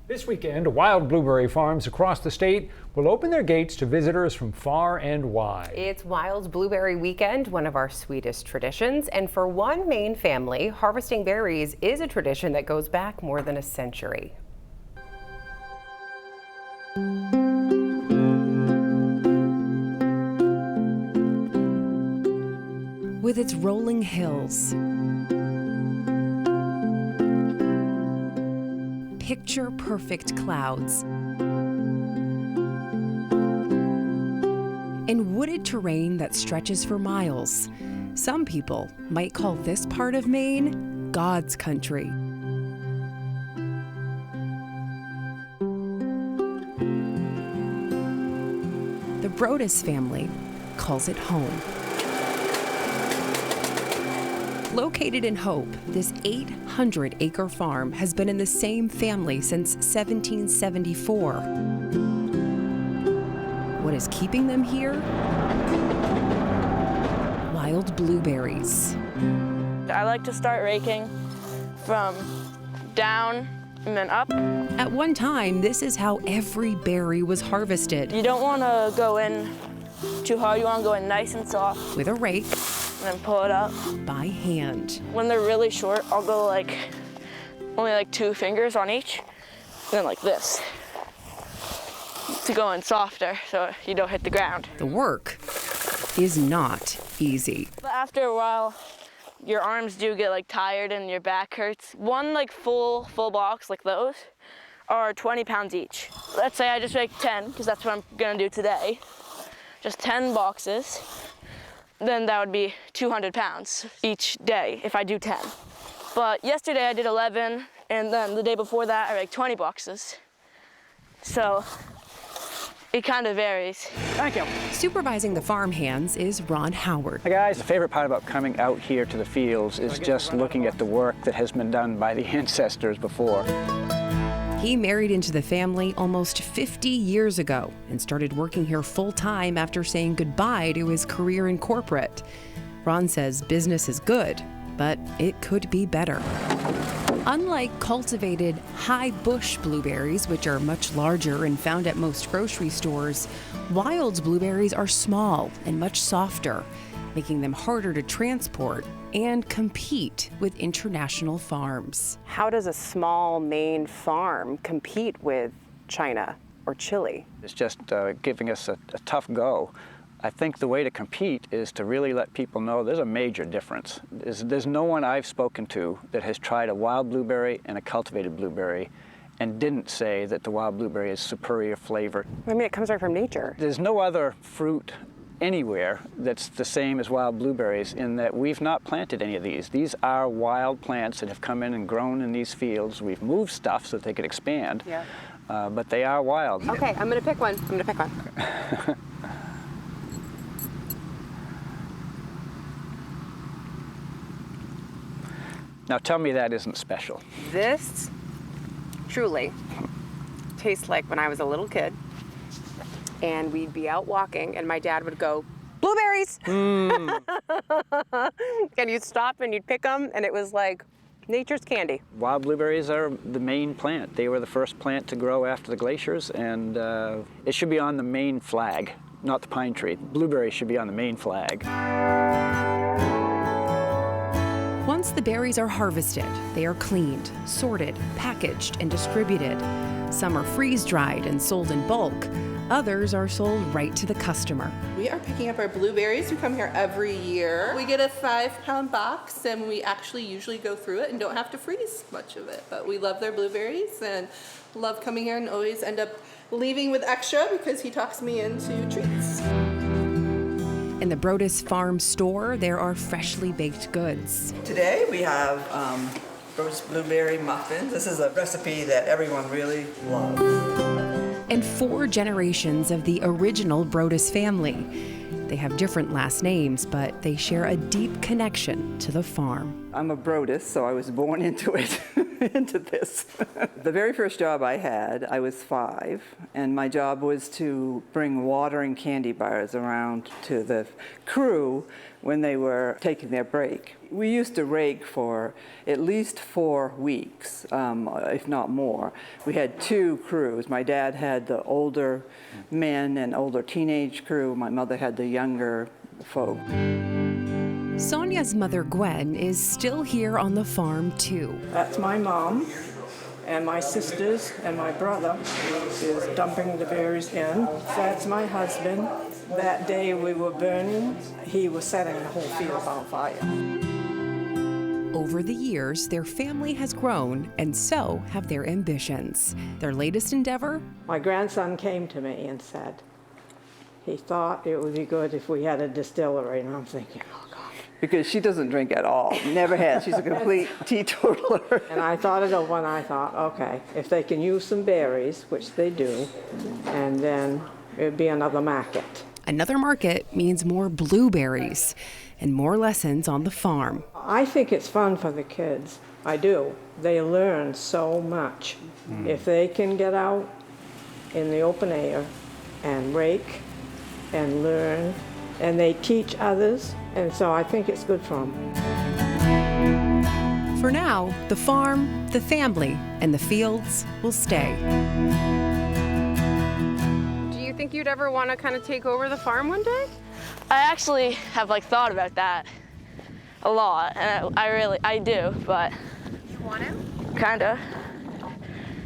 This weekend, wild blueberry farms across the state will open their gates to visitors from far and wide. It's Wild Blueberry Weekend, one of our sweetest traditions. And for one Maine family, harvesting berries is a tradition that goes back more than a century. With its rolling hills, picture-perfect clouds, and wooded terrain that stretches for miles, some people might call this part of Maine God's country. The Brodis family calls it home. Located in Hope, this 800-acre farm has been in the same family since 1774. What is keeping them here? Wild blueberries. I like to start raking from down and then up. At one time, this is how every berry was harvested. You don't want to go in too hard. You want to go in nice and soft. With a rake. And then pull it up. By hand. When they're really short, I'll go like only like 2 fingers on each, and then like this to go in softer so you don't hit the ground. The work is not easy. But after a while, your arms do get like tired and your back hurts. One like full box like those are 20 pounds each. Let's say I just make 10, because that's what I'm gonna do today. Just 10 boxes. Then that would be 200 pounds each day if I do 10. But yesterday I did 11, and then the day before that I raked 20 boxes. So it kind of varies. Thank you. Supervising the farm hands is Ron Howard. Hi guys, the favorite part about coming out here to the fields is just looking at the work that has been done by the ancestors before. He married into the family almost 50 years ago and started working here full-time after saying goodbye to his career in corporate. Ron says business is good, but it could be better. Unlike cultivated high bush blueberries, which are much larger and found at most grocery stores, wild blueberries are small and much softer, making them harder to transport and compete with international farms. How does a small Maine farm compete with China or Chile? It's just giving us a tough go. I think the way to compete is to really let people know there's a major difference. There's no one I've spoken to that has tried a wild blueberry and a cultivated blueberry and didn't say that the wild blueberry is superior flavor. I mean, it comes right from nature. There's no other fruit anywhere that's the same as wild blueberries in that we've not planted any of these. These are wild plants that have come in and grown in these fields. We've moved stuff so that they could expand, yeah. But they are wild. Okay, I'm gonna pick one. I'm gonna pick one. Now tell me that isn't special. This truly tastes like when I was a little kid and we'd be out walking and my dad would go, blueberries! And you'd stop and you'd pick them and it was like nature's candy. Wild blueberries are the Maine plant. They were the first plant to grow after the glaciers, and it should be on the Maine flag, not the pine tree. Blueberries should be on the Maine flag. Once the berries are harvested, they are cleaned, sorted, packaged, and distributed. Some are freeze-dried and sold in bulk. Others are sold right to the customer. We are picking up our blueberries. We come here every year. We get a 5-pound box and we actually usually go through it and don't have to freeze much of it. But we love their blueberries and love coming here and always end up leaving with extra because he talks me into treats. In the Brodis Farm store, there are freshly baked goods. Today we have Brodis Blueberry muffins. This is a recipe that everyone really loves. And 4 generations of the original Brodis family. They have different last names, but they share a deep connection to the farm. I'm a Brodis, so I was born into it, into this. The very first job I had, I was 5, and my job was to bring water and candy bars around to the crew when they were taking their break. We used to rake for at least 4 weeks, if not more. We had 2 crews. My dad had the older men and older teenage crew. My mother had the younger folk. Sonia's mother, Gwen, is still here on the farm, too. That's my mom, and my sisters and my brother is dumping the berries in. That's my husband. That day we were burning, he was setting the whole field on fire. Over the years, their family has grown, and so have their ambitions. Their latest endeavor? My grandson came to me and said he thought it would be good if we had a distillery, and I'm thinking, oh God. Because she doesn't drink at all, never has. She's a complete teetotaler. And I thought it over and I thought, okay, if they can use some berries, which they do, and then it'd be another market. Another market means more blueberries and more lessons on the farm. I think it's fun for the kids. I do. They learn so much. If they can get out in the open air and rake and learn, and they teach others, and so I think it's good for them. For now, the farm, the family, and the fields will stay. Do you think you'd ever want to kind of take over the farm one day? I actually have thought about that a lot, and I do, but. You want to? Kinda.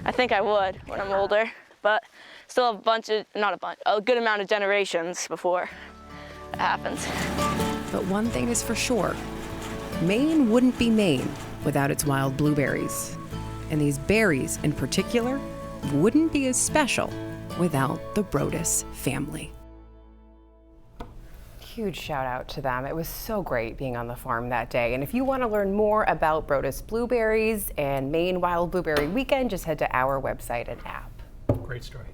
I think I would when I'm older, but still a good amount of generations before it happens. But one thing is for sure, Maine wouldn't be Maine without its wild blueberries. And these berries in particular wouldn't be as special without the Brodis family. Huge shout out to them. It was so great being on the farm that day. And if you want to learn more about Brodis Blueberries and Maine Wild Blueberry Weekend, just head to our website and app. Great story.